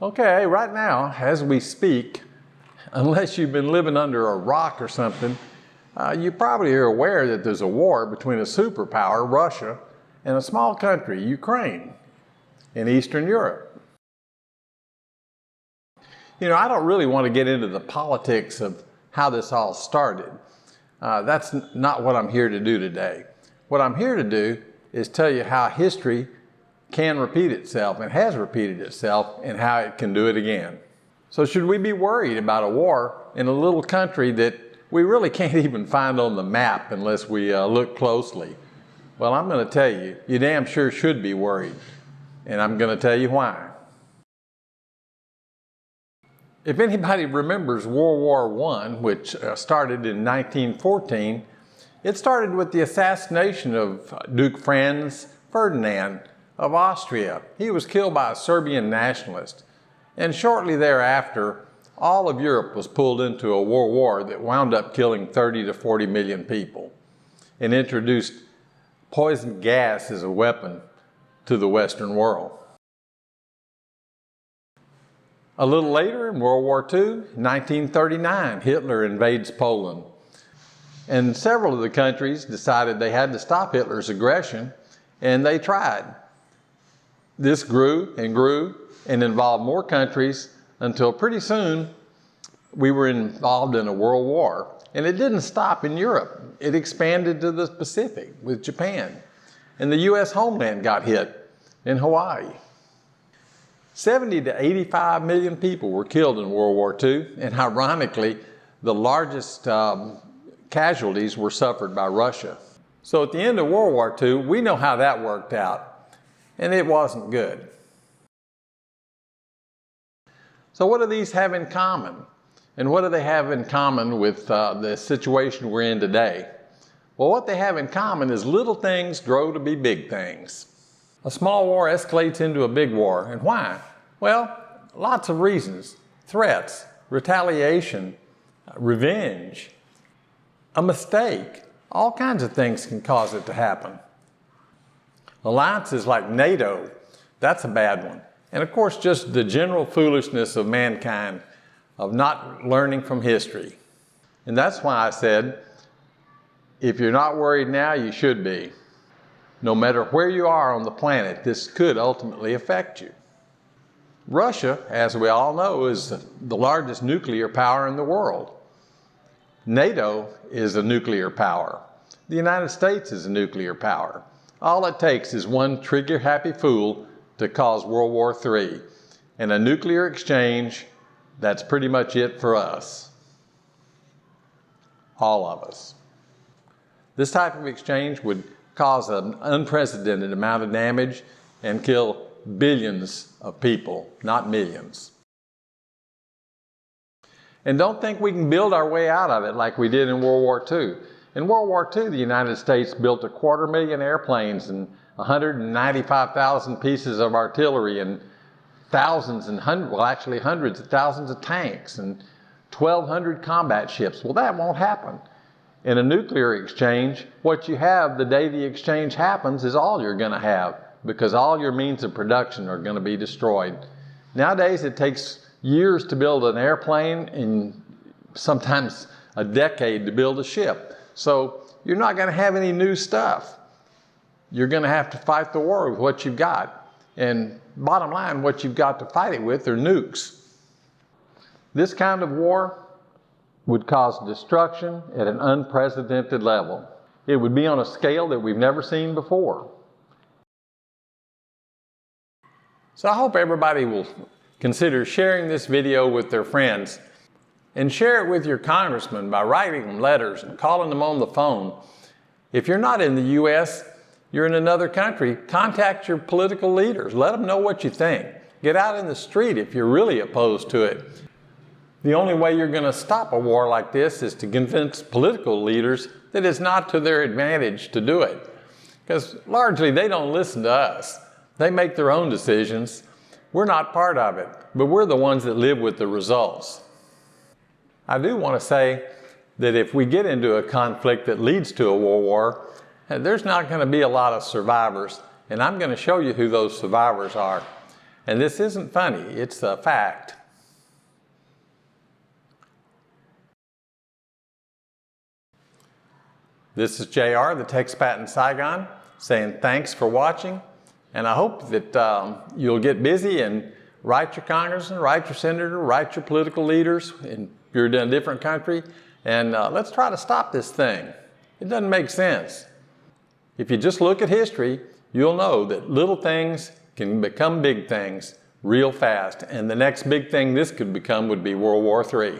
Okay, right now, as we speak, unless you've been living under a rock or something, you probably are aware that there's a war between a superpower, Russia, and a small country, Ukraine, in Eastern Europe. You know, I don't really want to get into the politics of how this all started. That's not what I'm here to do today. What I'm here to do is tell you how history can repeat itself and has repeated itself and how it can do it again. So should we be worried about a war in a little country that we really can't even find on the map unless we look closely? Well, I'm going to tell you, you damn sure should be worried. And I'm going to tell you why. If anybody remembers World War I, which started in 1914, it started with the assassination of Duke Franz Ferdinand of Austria. He was killed by a Serbian nationalist. And shortly thereafter, all of Europe was pulled into a world war that wound up killing 30 to 40 million people and introduced poison gas as a weapon to the Western world. A little later, in World War II, 1939, Hitler invades Poland. And several of the countries decided they had to stop Hitler's aggression, and they tried. This grew and involved more countries until pretty soon we were involved in a world war. And it didn't stop in Europe. It expanded to the Pacific with Japan. And the U.S. homeland got hit in Hawaii. 70 to 85 million people were killed in World War II, and ironically, the largest casualties were suffered by Russia. So at the end of World War II, we know how that worked out, and it wasn't good. So what do these have in common? And what do they have in common with the situation we're in today? Well, what they have in common is little things grow to be big things. A small war escalates into a big war. And why? Well, lots of reasons. Threats, retaliation, revenge, a mistake. All kinds of things can cause it to happen. Alliances like NATO, that's a bad one. And of course, just the general foolishness of mankind of not learning from history. And that's why I said, if you're not worried now, you should be. No matter where you are on the planet, this could ultimately affect you. Russia, as we all know, is the largest nuclear power in the world. NATO is a nuclear power. The United States is a nuclear power. All it takes is one trigger-happy fool to cause World War III. And a nuclear exchange, that's pretty much it for us. All of us. This type of exchange would cause an unprecedented amount of damage and kill billions of people, not millions. And don't think we can build our way out of it like we did in World War II. In World War II, the United States built 250,000 airplanes and 195,000 pieces of artillery and thousands and hundreds of thousands of tanks and 1,200 combat ships. Well, that won't happen. In a nuclear exchange, what you have the day the exchange happens is all you're going to have, because all your means of production are going to be destroyed. Nowadays, it takes years to build an airplane and sometimes a decade to build a ship. So you're not going to have any new stuff. You're going to have to fight the war with what you've got. And bottom line, what you've got to fight it with are nukes. This kind of war would cause destruction at an unprecedented level. It would be on a scale that we've never seen before. So I hope everybody will consider sharing this video with their friends, and share it with your congressman by writing them letters and calling them on the phone. If you're not in the U.S., you're in another country, contact your political leaders. Let them know what you think. Get out in the street if you're really opposed to it. The only way you're going to stop a war like this is to convince political leaders that it's not to their advantage to do it. Because largely they don't listen to us. They make their own decisions. We're not part of it, but we're the ones that live with the results. I do want to say that if we get into a conflict that leads to a world war, there's not going to be a lot of survivors, and I'm going to show you who those survivors are. And this isn't funny, it's a fact. This is JR, the Texpat in Saigon, saying thanks for watching. And I hope that you'll get busy and write your congressman, write your senator, write your political leaders, and if you're in a different country, and let's try to stop this thing. It doesn't make sense. If you just look at history, you'll know that little things can become big things real fast, and the next big thing this could become would be World War III.